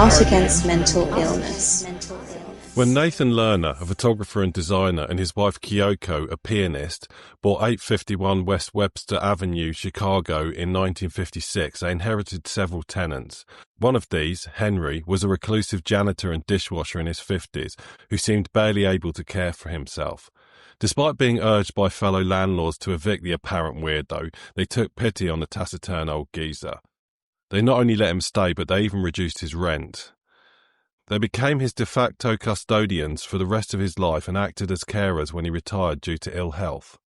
out against mental illness. When Nathan Lerner, a photographer and designer, and his wife Kyoko, a pianist, bought 851 West Webster Avenue, Chicago in 1956, they inherited several tenants. One of these, Henry, was a reclusive janitor and dishwasher in his 50s who seemed barely able to care for himself. Despite being urged by fellow landlords to evict the apparent weirdo, they took pity on the taciturn old geezer. They not only let him stay, but they even reduced his rent. They became his de facto custodians for the rest of his life and acted as carers when he retired due to ill health.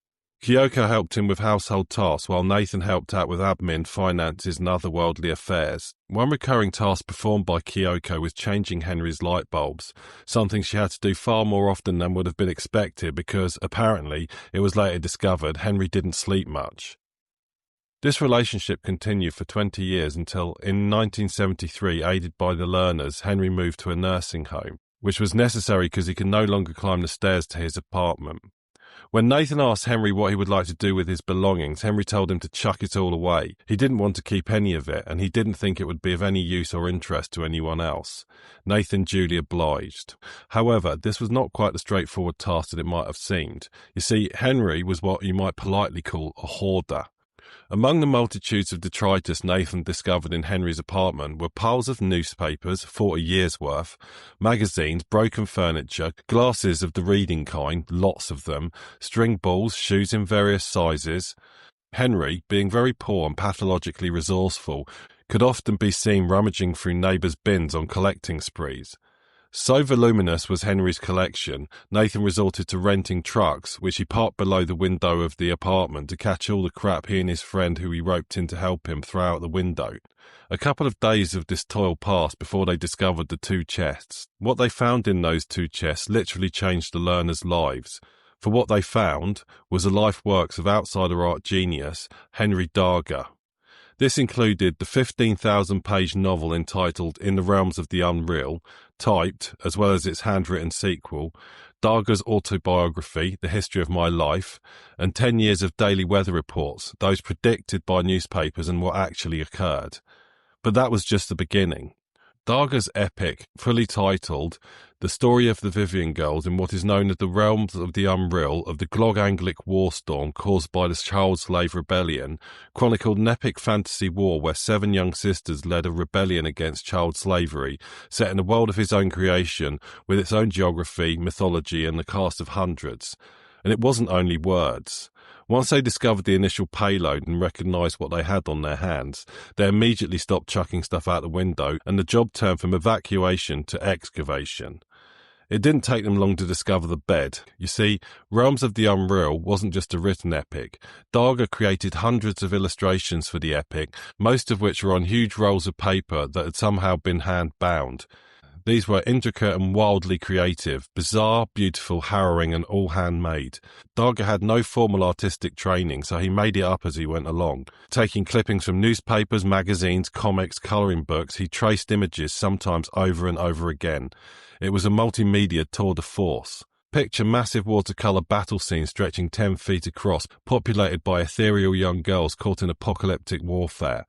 Kyoko helped him with household tasks while Nathan helped out with admin, finances and other worldly affairs. One recurring task performed by Kyoko was changing Henry's light bulbs, something she had to do far more often than would have been expected because, apparently, it was later discovered Henry didn't sleep much. This relationship continued for 20 years until, in 1973, aided by the Lerners, Henry moved to a nursing home, which was necessary because he could no longer climb the stairs to his apartment. When Nathan asked Henry what he would like to do with his belongings, Henry told him to chuck it all away. He didn't want to keep any of it, and he didn't think it would be of any use or interest to anyone else. Nathan duly obliged. However, this was not quite the straightforward task that it might have seemed. You see, Henry was what you might politely call a hoarder. Among the multitudes of detritus Nathan discovered in Henry's apartment were piles of newspapers, 40 years' worth, magazines, broken furniture, glasses of the reading kind, lots of them, string balls, shoes in various sizes. Henry, being very poor and pathologically resourceful, could often be seen rummaging through neighbours' bins on collecting sprees. So voluminous was Henry's collection, Nathan resorted to renting trucks, which he parked below the window of the apartment to catch all the crap he and his friend who he roped in to help him throw out the window. A couple of days of this toil passed before they discovered the two chests. What they found in those two chests literally changed the learners' lives. For what they found was the life works of outsider art genius Henry Darger. This included the 15,000-page novel entitled In the Realms of the Unreal, typed, as well as its handwritten sequel, Darger's autobiography, The History of My Life, and 10 years of daily weather reports, those predicted by newspapers and what actually occurred. But that was just the beginning. Darger's epic, fully titled The Story of the Vivian Girls in what is known as the Realms of the Unreal of the Glog Anglic War Storm caused by the Child Slave Rebellion, chronicled an epic fantasy war where 7 young sisters led a rebellion against child slavery, set in a world of his own creation, with its own geography, mythology, and the cast of hundreds. And it wasn't only words. Once they discovered the initial payload and recognized what they had on their hands, they immediately stopped chucking stuff out the window, and the job turned from evacuation to excavation. It didn't take them long to discover the bed. You see, Realms of the Unreal wasn't just a written epic. Darger created hundreds of illustrations for the epic, most of which were on huge rolls of paper that had somehow been hand-bound. These were intricate and wildly creative, bizarre, beautiful, harrowing, and all handmade. Darger had no formal artistic training, so he made it up as he went along. Taking clippings from newspapers, magazines, comics, colouring books, he traced images, sometimes over and over again. It was a multimedia tour de force. Picture massive watercolour battle scenes stretching 10 feet across, populated by ethereal young girls caught in apocalyptic warfare.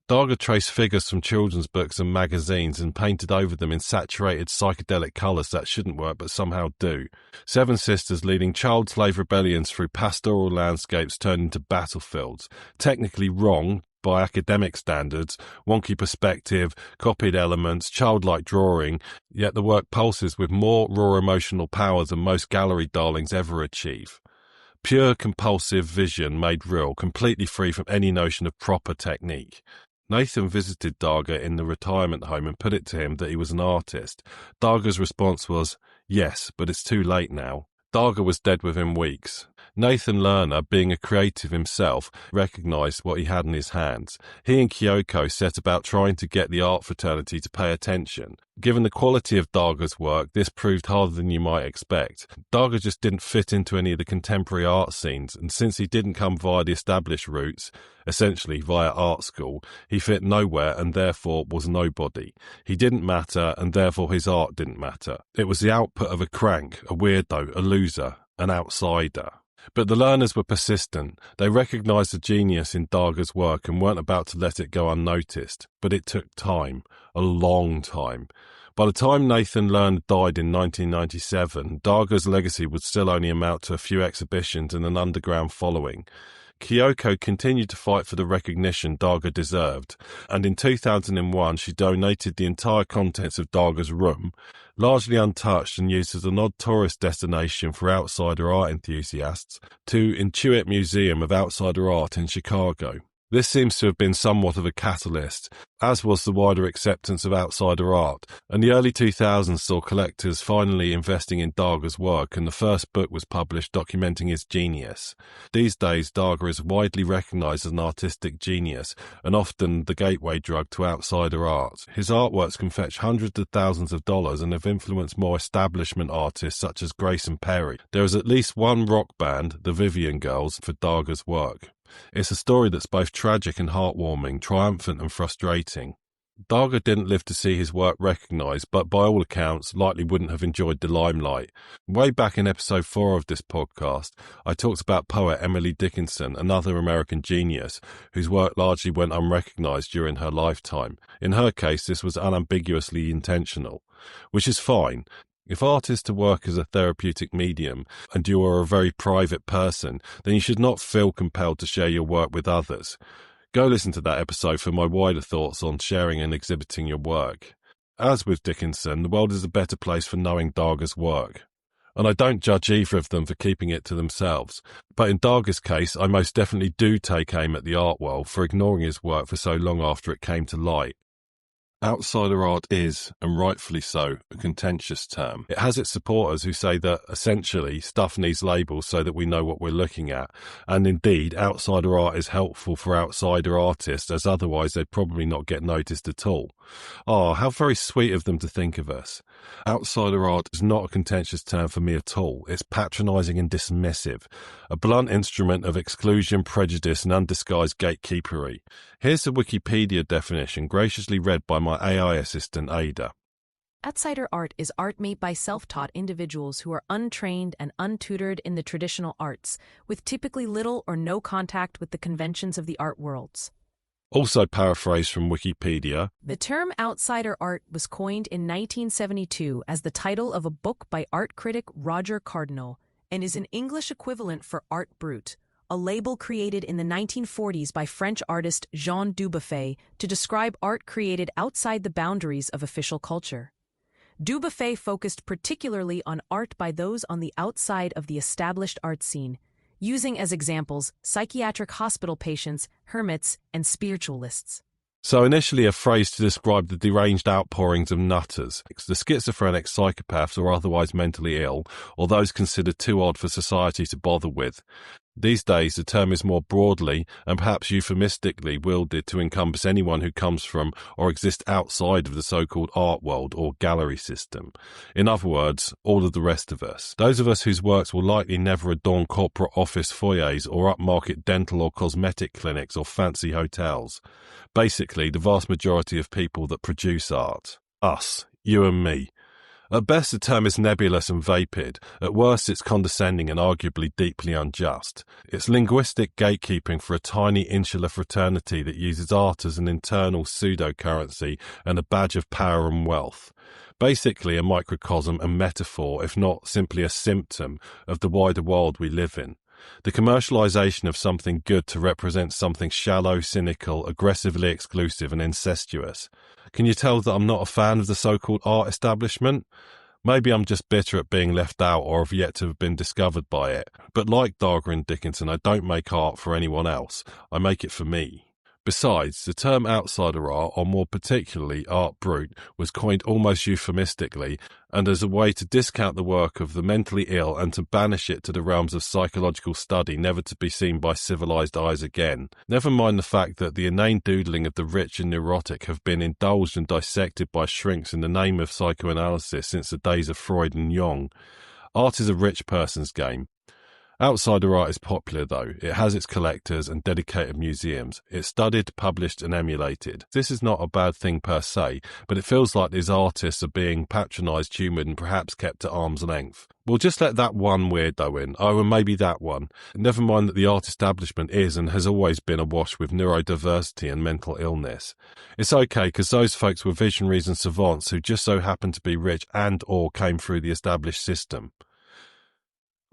Darger traced figures from children's books and magazines and painted over them in saturated psychedelic colours that shouldn't work but somehow do. 7 sisters leading child slave rebellions through pastoral landscapes turned into battlefields. Technically wrong by academic standards, wonky perspective, copied elements, childlike drawing, yet the work pulses with more raw emotional power than most gallery darlings ever achieve. Pure compulsive vision made real, completely free from any notion of proper technique. Nathan visited Darger in the retirement home and put it to him that he was an artist. Darger's response was, "Yes, but it's too late now." Darger was dead within weeks. Nathan Lerner, being a creative himself, recognized what he had in his hands. He and Kyoko set about trying to get the art fraternity to pay attention. Given the quality of Darger's work, this proved harder than you might expect. Darger just didn't fit into any of the contemporary art scenes, and since he didn't come via the established routes, essentially via art school, he fit nowhere and therefore was nobody. He didn't matter, and therefore his art didn't matter. It was the output of a crank, a weirdo, a loser, an outsider. But the learners were persistent. They recognized the genius in Darga's work and weren't about to let it go unnoticed. But it took time, a long time. By the time Nathan Lerner died in 1997, Darga's legacy would still only amount to a few exhibitions and an underground following. Kyoko continued to fight for the recognition Darga deserved, and in 2001 she donated the entire contents of Darga's room, largely untouched and used as an odd tourist destination for outsider art enthusiasts, to Intuit Museum of Outsider Art in Chicago. This seems to have been somewhat of a catalyst, as was the wider acceptance of outsider art, and the early 2000s saw collectors finally investing in Darga's work, and the first book was published documenting his genius. These days, Darga is widely recognized as an artistic genius, and often the gateway drug to outsider art. His artworks can fetch hundreds of thousands of dollars and have influenced more establishment artists such as Grace and Perry. There is at least one rock band, the Vivian Girls, for Darga's work. It's a story that's both tragic and heartwarming, triumphant and frustrating. Darga didn't live to see his work recognized, but by all accounts, likely wouldn't have enjoyed the limelight. Way back in episode 4 of this podcast, I talked about poet Emily Dickinson, another American genius, whose work largely went unrecognized during her lifetime. In her case, this was unambiguously intentional, which is fine. If art is to work as a therapeutic medium, and you are a very private person, then you should not feel compelled to share your work with others. Go listen to that episode for my wider thoughts on sharing and exhibiting your work. As with Dickinson, the world is a better place for knowing Darga's work. And I don't judge either of them for keeping it to themselves. But in Darga's case, I most definitely do take aim at the art world for ignoring his work for so long after it came to light. Outsider art is, and rightfully so, a contentious term. It has its supporters who say that, essentially, stuff needs labels so that we know what we're looking at. And indeed, outsider art is helpful for outsider artists, as otherwise they'd probably not get noticed at all. Ah, how very sweet of them to think of us. Outsider art is not a contentious term for me at all. It's patronizing and dismissive, a blunt instrument of exclusion, prejudice, and undisguised gatekeepery. Here's the Wikipedia definition, graciously read by my AI assistant, Ada. Outsider art is art made by self-taught individuals who are untrained and untutored in the traditional arts, with typically little or no contact with the conventions of the art worlds. Also paraphrased from Wikipedia, the term outsider art was coined in 1972 as the title of a book by art critic Roger Cardinal, and is an English equivalent for art brut, a label created in the 1940s by French artist Jean Dubuffet to describe art created outside the boundaries of official culture. Dubuffet focused particularly on art by those on the outside of the established art scene, using as examples psychiatric hospital patients, hermits, and spiritualists. So initially a phrase to describe the deranged outpourings of nutters, the schizophrenic, psychopaths or otherwise mentally ill, or those considered too odd for society to bother with. These days the term is more broadly and perhaps euphemistically wielded to encompass anyone who comes from or exists outside of the so-called art world or gallery system. In other words, all of the rest of us. Those of us whose works will likely never adorn corporate office foyers or upmarket dental or cosmetic clinics or fancy hotels. Basically, the vast majority of people that produce art. Us, you and me. At best, the term is nebulous and vapid. At worst, it's condescending and arguably deeply unjust. It's linguistic gatekeeping for a tiny insular fraternity that uses art as an internal pseudo-currency and a badge of power and wealth. Basically a microcosm and metaphor, if not simply a symptom, of the wider world we live in. The commercialization of something good to represent something shallow, cynical, aggressively exclusive and incestuous. Can you tell that I'm not a fan of the so-called art establishment? Maybe I'm just bitter at being left out or have yet to have been discovered by it. But like Darga and Dickinson, I don't make art for anyone else. I make it for me. Besides, the term outsider art, or more particularly art brut, was coined almost euphemistically and as a way to discount the work of the mentally ill and to banish it to the realms of psychological study, never to be seen by civilized eyes again. Never mind the fact that the inane doodling of the rich and neurotic have been indulged and dissected by shrinks in the name of psychoanalysis since the days of Freud and Jung. Art is a rich person's game. Outsider art is popular though. It has its collectors and dedicated museums. It's studied, published and emulated. This is not a bad thing per se, but it feels like these artists are being patronised, humoured and perhaps kept at arm's length. We'll just let that one weirdo in. Oh, and maybe that one. Never mind that the art establishment is and has always been awash with neurodiversity and mental illness. It's okay because those folks were visionaries and savants who just so happened to be rich and or came through the established system.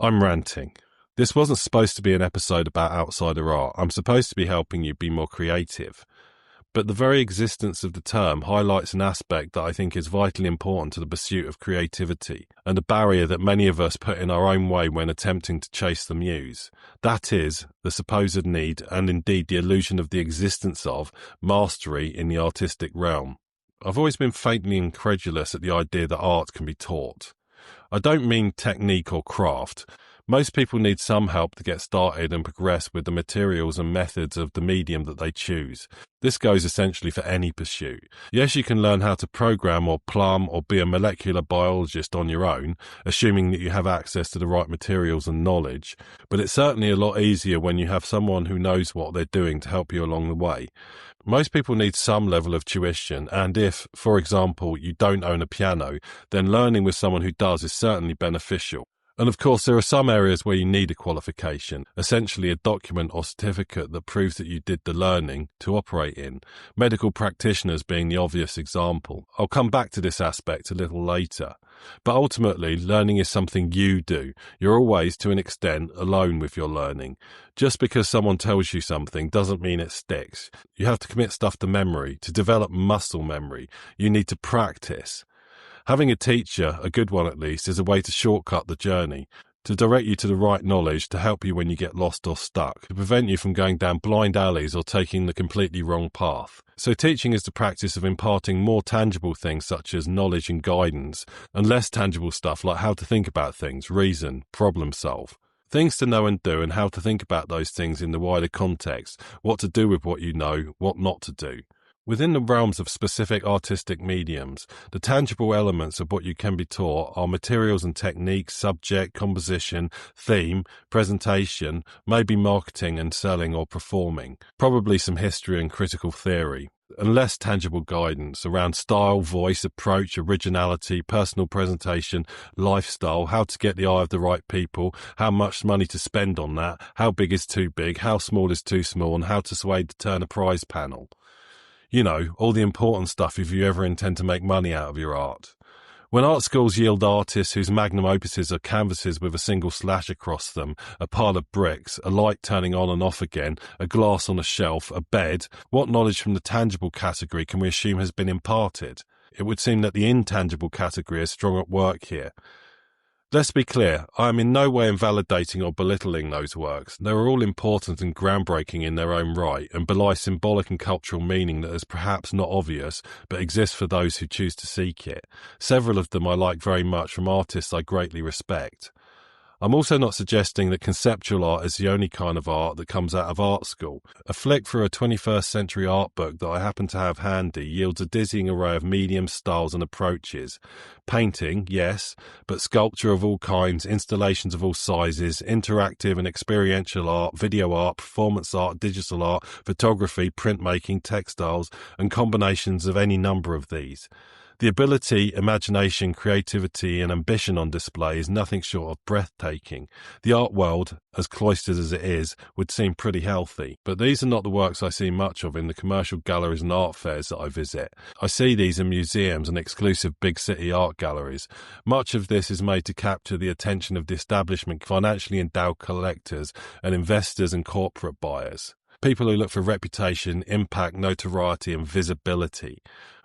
I'm ranting. This wasn't supposed to be an episode about outsider art. I'm supposed to be helping you be more creative. But the very existence of the term highlights an aspect that I think is vitally important to the pursuit of creativity, and a barrier that many of us put in our own way when attempting to chase the muse. That is, the supposed need, and indeed the illusion of the existence of, mastery in the artistic realm. I've always been faintly incredulous at the idea that art can be taught. I don't mean technique or craft. Most people need some help to get started and progress with the materials and methods of the medium that they choose. This goes essentially for any pursuit. Yes, you can learn how to program or plumb or be a molecular biologist on your own, assuming that you have access to the right materials and knowledge, but it's certainly a lot easier when you have someone who knows what they're doing to help you along the way. Most people need some level of tuition, and if, for example, you don't own a piano, then learning with someone who does is certainly beneficial. And of course, there are some areas where you need a qualification, essentially a document or certificate that proves that you did the learning to operate in, medical practitioners being the obvious example. I'll come back to this aspect a little later. But ultimately, learning is something you do. You're always, to an extent, alone with your learning. Just because someone tells you something doesn't mean it sticks. You have to commit stuff to memory. To develop muscle memory, you need to practice. Having a teacher, a good one at least, is a way to shortcut the journey, to direct you to the right knowledge, to help you when you get lost or stuck, to prevent you from going down blind alleys or taking the completely wrong path. So teaching is the practice of imparting more tangible things such as knowledge and guidance, and less tangible stuff like how to think about things, reason, problem solve. Things to know and do, and how to think about those things in the wider context, what to do with what you know, what not to do. Within the realms of specific artistic mediums, the tangible elements of what you can be taught are materials and techniques, subject, composition, theme, presentation, maybe marketing and selling or performing, probably some history and critical theory, and less tangible guidance around style, voice, approach, originality, personal presentation, lifestyle, how to get the eye of the right people, how much money to spend on that, how big is too big, how small is too small, and how to sway to turn a prize panel. You know, all the important stuff if you ever intend to make money out of your art. When art schools yield artists whose magnum opuses are canvases with a single slash across them, a pile of bricks, a light turning on and off again, a glass on a shelf, a bed, what knowledge from the tangible category can we assume has been imparted? It would seem that the intangible category is strong at work here. Let's be clear, I am in no way invalidating or belittling those works. They are all important and groundbreaking in their own right and belie symbolic and cultural meaning that is perhaps not obvious, but exists for those who choose to seek it. Several of them I like very much from artists I greatly respect. I'm also not suggesting that conceptual art is the only kind of art that comes out of art school. A flick through a 21st century art book that I happen to have handy yields a dizzying array of mediums, styles and approaches. Painting, yes, but sculpture of all kinds, installations of all sizes, interactive and experiential art, video art, performance art, digital art, photography, printmaking, textiles, and combinations of any number of these. The ability, imagination, creativity and ambition on display is nothing short of breathtaking. The art world, as cloistered as it is, would seem pretty healthy. But these are not the works I see much of in the commercial galleries and art fairs that I visit. I see these in museums and exclusive big city art galleries. Much of this is made to capture the attention of the establishment, financially endowed collectors and investors and corporate buyers. People who look for reputation, impact, notoriety and visibility.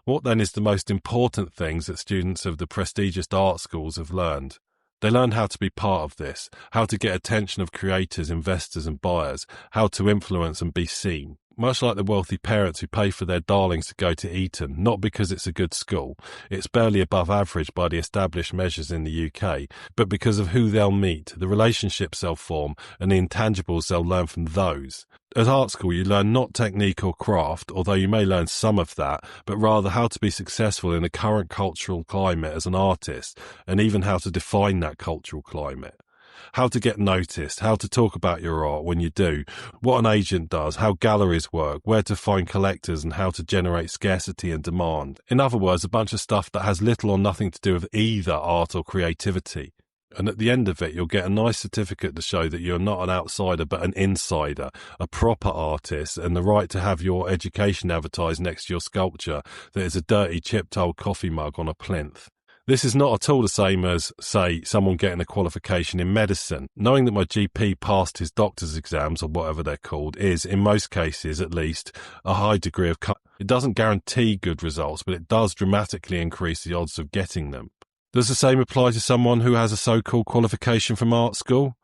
What then is the most important things that students of the prestigious art schools have learned? They learn how to be part of this, how to get attention of creators, investors and buyers, how to influence and be seen. Much like the wealthy parents who pay for their darlings to go to Eton, not because it's a good school, it's barely above average by the established measures in the UK, but because of who they'll meet, the relationships they'll form, and the intangibles they'll learn from those. At art school, you learn not technique or craft, although you may learn some of that, but rather how to be successful in the current cultural climate as an artist, and even how to define that cultural climate. How to get noticed, how to talk about your art when you do, what an agent does, how galleries work, where to find collectors and how to generate scarcity and demand. In other words, a bunch of stuff that has little or nothing to do with either art or creativity. And at the end of it, you'll get a nice certificate to show that you're not an outsider but an insider, a proper artist, and the right to have your education advertised next to your sculpture that is a dirty chipped old coffee mug on a plinth. This is not at all the same as, say, someone getting a qualification in medicine. Knowing that my GP passed his doctor's exams, or whatever they're called, is, in most cases at least, a high degree of comfort. It doesn't guarantee good results, but it does dramatically increase the odds of getting them. Does the same apply to someone who has a so-called qualification from art school?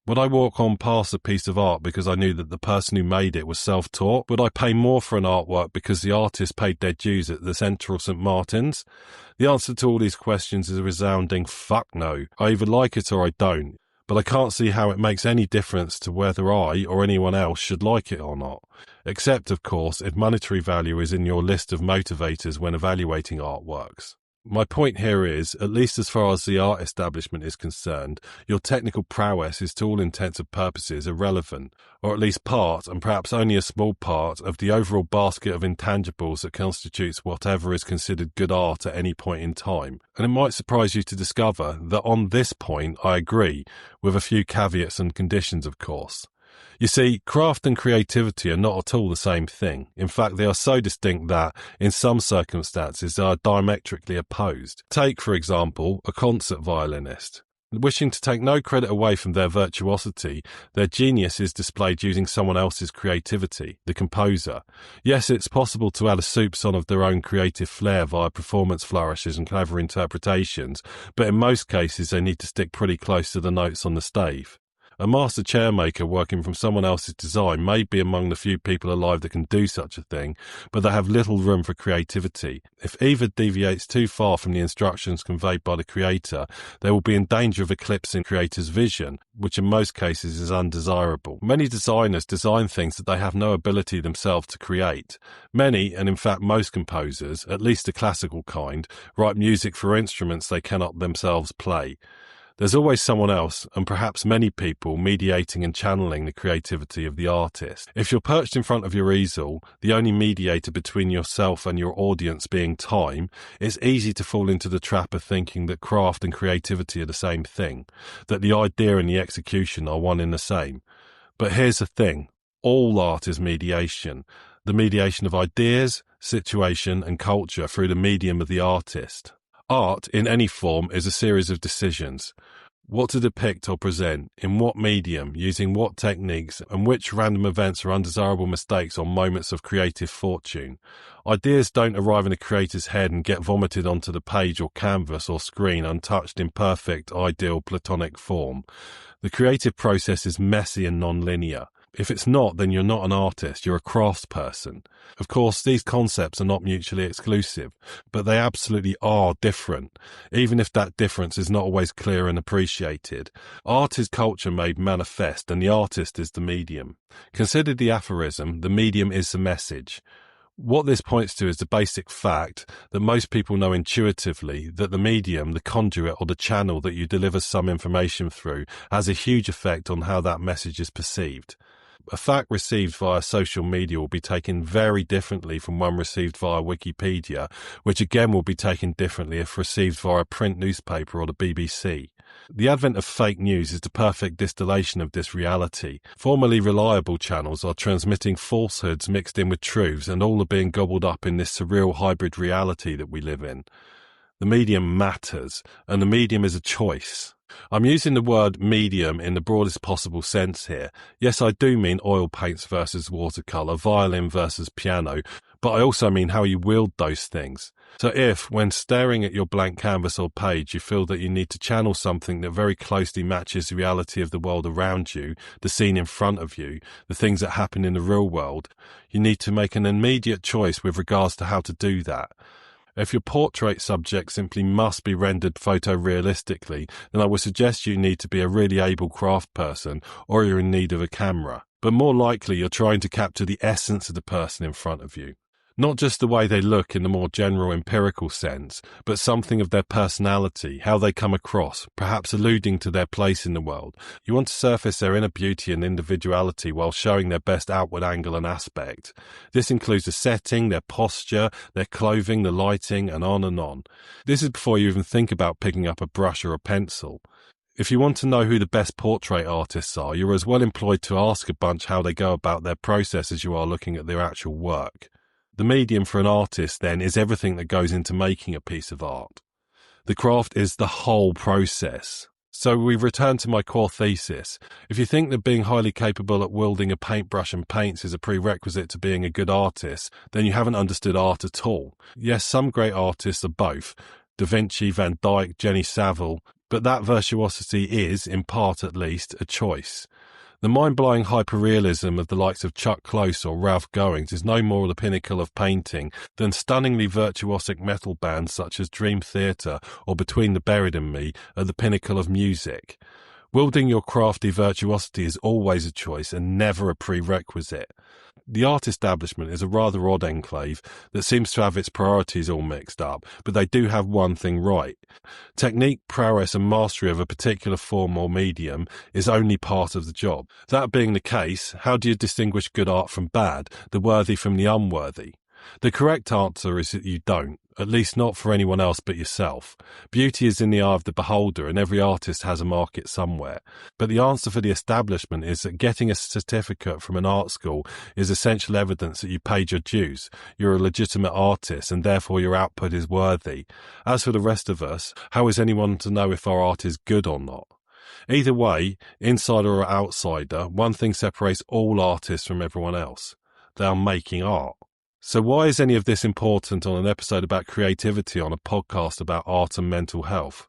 Would I walk on past a piece of art because I knew that the person who made it was self-taught? Would I pay more for an artwork because the artist paid their dues at the Central St. Martin's? The answer to all these questions is a resounding fuck no. I either like it or I don't, but I can't see how it makes any difference to whether I or anyone else should like it or not. Except, of course, if monetary value is in your list of motivators when evaluating artworks. My point here is, at least as far as the art establishment is concerned, your technical prowess is to all intents and purposes irrelevant, or at least part, and perhaps only a small part, of the overall basket of intangibles that constitutes whatever is considered good art at any point in time. And it might surprise you to discover that on this point I agree, with a few caveats and conditions of course. You see, craft and creativity are not at all the same thing. In fact, they are so distinct that, in some circumstances, they are diametrically opposed. Take, for example, a concert violinist. Wishing to take no credit away from their virtuosity, their genius is displayed using someone else's creativity, the composer. Yes, it's possible to add a soupçon of their own creative flair via performance flourishes and clever interpretations, but in most cases they need to stick pretty close to the notes on the stave. A master chairmaker working from someone else's design may be among the few people alive that can do such a thing, but they have little room for creativity. If either deviates too far from the instructions conveyed by the creator, they will be in danger of eclipsing the creator's vision, which in most cases is undesirable. Many designers design things that they have no ability themselves to create. Many, and in fact most composers, at least the classical kind, write music for instruments they cannot themselves play. There's always someone else, and perhaps many people, mediating and channeling the creativity of the artist. If you're perched in front of your easel, the only mediator between yourself and your audience being time, it's easy to fall into the trap of thinking that craft and creativity are the same thing, that the idea and the execution are one and the same. But here's the thing, all art is mediation. The mediation of ideas, situation and culture through the medium of the artist. Art, in any form, is a series of decisions. What to depict or present, in what medium, using what techniques, and which random events are undesirable mistakes or moments of creative fortune. Ideas don't arrive in a creator's head and get vomited onto the page or canvas or screen untouched in perfect, ideal, platonic form. The creative process is messy and non-linear. If it's not, then you're not an artist, you're a craftsperson. Of course, these concepts are not mutually exclusive, but they absolutely are different, even if that difference is not always clear and appreciated. Art is culture made manifest, and the artist is the medium. Consider the aphorism, the medium is the message. What this points to is the basic fact that most people know intuitively that the medium, the conduit or the channel that you deliver some information through has a huge effect on how that message is perceived. A fact received via social media will be taken very differently from one received via Wikipedia, which again will be taken differently if received via a print newspaper or the BBC. The advent of fake news is the perfect distillation of this reality. Formerly reliable channels are transmitting falsehoods mixed in with truths, and all are being gobbled up in this surreal hybrid reality that we live in. The medium matters, and the medium is a choice. I'm using the word medium in the broadest possible sense here. Yes, I do mean oil paints versus watercolour, violin versus piano, but I also mean how you wield those things. So if, when staring at your blank canvas or page, you feel that you need to channel something that very closely matches the reality of the world around you, the scene in front of you, the things that happen in the real world, you need to make an immediate choice with regards to how to do that. If your portrait subject simply must be rendered photorealistically, then I would suggest you need to be a really able craft person, or you're in need of a camera. But more likely you're trying to capture the essence of the person in front of you. Not just the way they look in the more general empirical sense, but something of their personality, how they come across, perhaps alluding to their place in the world. You want to surface their inner beauty and individuality while showing their best outward angle and aspect. This includes the setting, their posture, their clothing, the lighting, and on and on. This is before you even think about picking up a brush or a pencil. If you want to know who the best portrait artists are, you're as well employed to ask a bunch how they go about their process as you are looking at their actual work. The medium for an artist, then, is everything that goes into making a piece of art. The craft is the whole process. So we return to my core thesis. If you think that being highly capable at wielding a paintbrush and paints is a prerequisite to being a good artist, then you haven't understood art at all. Yes, some great artists are both. Da Vinci, Van Dyck, Jenny Saville, but that virtuosity is, in part at least, a choice. The mind-blowing hyperrealism of the likes of Chuck Close or Ralph Goings is no more the pinnacle of painting than stunningly virtuosic metal bands such as Dream Theater or Between the Buried and Me are the pinnacle of music. Wielding your crafty virtuosity is always a choice and never a prerequisite. The art establishment is a rather odd enclave that seems to have its priorities all mixed up, but they do have one thing right. Technique, prowess and mastery of a particular form or medium is only part of the job. That being the case, how do you distinguish good art from bad, the worthy from the unworthy? The correct answer is that you don't, at least not for anyone else but yourself. Beauty is in the eye of the beholder, and every artist has a market somewhere. But the answer for the establishment is that getting a certificate from an art school is essential evidence that you paid your dues, you're a legitimate artist, and therefore your output is worthy. As for the rest of us, how is anyone to know if our art is good or not? Either way, insider or outsider, one thing separates all artists from everyone else. They are making art. So why is any of this important on an episode about creativity on a podcast about art and mental health?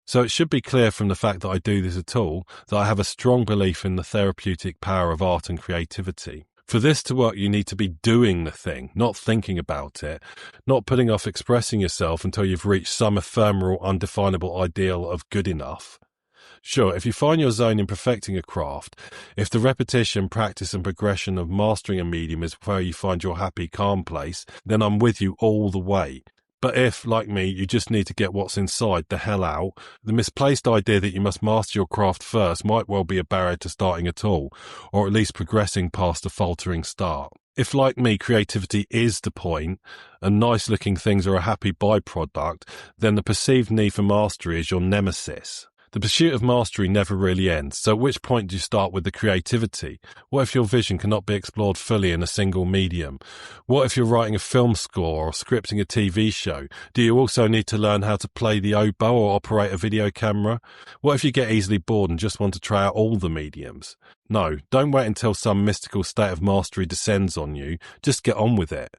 So it should be clear from the fact that I do this at all that I have a strong belief in the therapeutic power of art and creativity. For this to work, you need to be doing the thing, not thinking about it, not putting off expressing yourself until you've reached some ephemeral, undefinable ideal of good enough. Sure, if you find your zone in perfecting a craft, if the repetition, practice and progression of mastering a medium is where you find your happy, calm place, then I'm with you all the way. But if, like me, you just need to get what's inside the hell out, the misplaced idea that you must master your craft first might well be a barrier to starting at all, or at least progressing past a faltering start. If, like me, creativity is the point, and nice-looking things are a happy byproduct, then the perceived need for mastery is your nemesis. The pursuit of mastery never really ends, so at which point do you start with the creativity? What if your vision cannot be explored fully in a single medium? What if you're writing a film score or scripting a TV show? Do you also need to learn how to play the oboe or operate a video camera? What if you get easily bored and just want to try out all the mediums? No, don't wait until some mystical state of mastery descends on you. Just get on with it.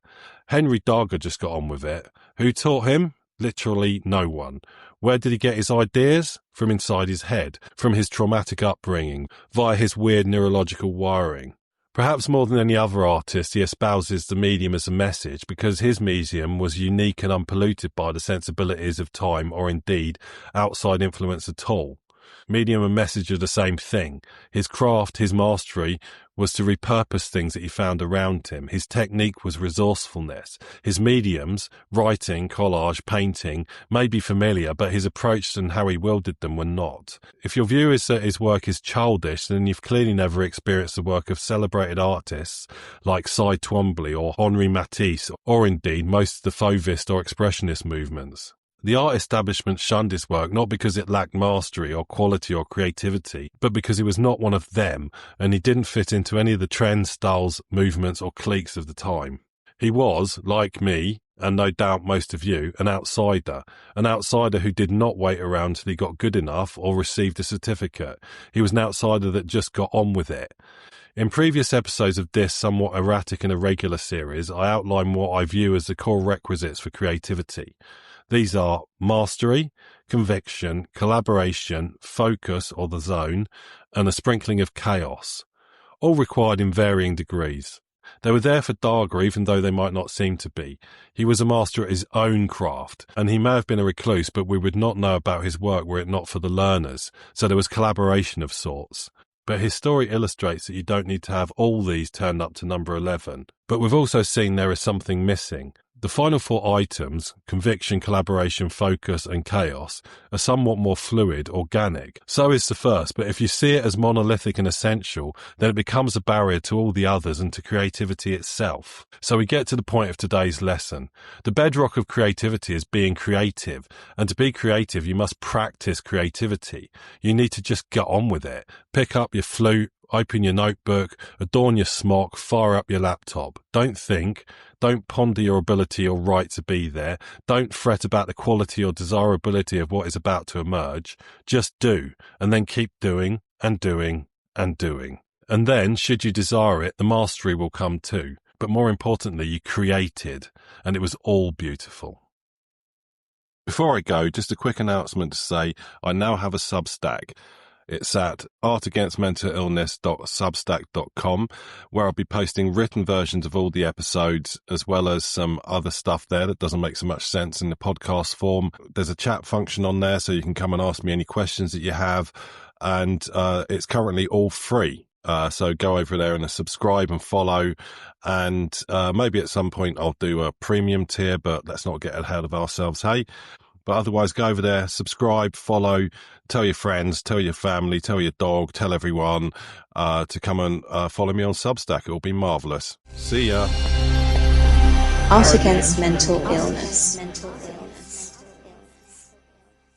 Henry Darger just got on with it. Who taught him? Literally no one. Where did he get his ideas? From inside his head, from his traumatic upbringing, via his weird neurological wiring. Perhaps more than any other artist, he espouses the medium as a message because his medium was unique and unpolluted by the sensibilities of time or indeed outside influence at all. Medium and message are the same thing. His craft, his mastery, was to repurpose things that he found around him. His technique was resourcefulness. His mediums, writing, collage, painting, may be familiar, but his approach and how he wielded them were not. If your view is that his work is childish, then you've clearly never experienced the work of celebrated artists like Cy Twombly or Henri Matisse, or indeed most of the Fauvist or Expressionist movements. The art establishment shunned his work not because it lacked mastery or quality or creativity, but because he was not one of them, and he didn't fit into any of the trends, styles, movements or cliques of the time. He was, like me, and no doubt most of you, an outsider who did not wait around till he got good enough or received a certificate. He was an outsider that just got on with it. In previous episodes of this somewhat erratic and irregular series, I outline what I view as the core requisites for creativity. These are mastery, conviction, collaboration, focus or the zone, and a sprinkling of chaos, all required in varying degrees. They were there for Darger even though they might not seem to be. He was a master at his own craft, and he may have been a recluse, but we would not know about his work were it not for the learners, so there was collaboration of sorts. But his story illustrates that you don't need to have all these turned up to number 11. But we've also seen there is something missing. The final 4 items, conviction, collaboration, focus, and chaos, are somewhat more fluid, organic. So is the first, but if you see it as monolithic and essential, then it becomes a barrier to all the others and to creativity itself. So we get to the point of today's lesson. The bedrock of creativity is being creative, and to be creative, you must practice creativity. You need to just get on with it. Pick up your flute, open your notebook, adorn your smock, fire up your laptop. Don't think. Don't ponder your ability or right to be there. Don't fret about the quality or desirability of what is about to emerge. Just do, and then keep doing and doing and doing. And then, should you desire it, the mastery will come too. But more importantly, you created, and it was all beautiful. Before I go, just a quick announcement to say I now have a Substack. It's at artagainstmentalillness.substack.com, where I'll be posting written versions of all the episodes, as well as some other stuff there that doesn't make so much sense in the podcast form. There's a chat function on there, so you can come and ask me any questions that you have, and it's currently all free. So go over there and subscribe and follow, and maybe at some point I'll do a premium tier, but let's not get ahead of ourselves, hey? But otherwise, go over there, subscribe, follow, tell your friends, tell your family, tell your dog, tell everyone to come and follow me on Substack. It will be marvellous. See ya. Art Against Mental Illness.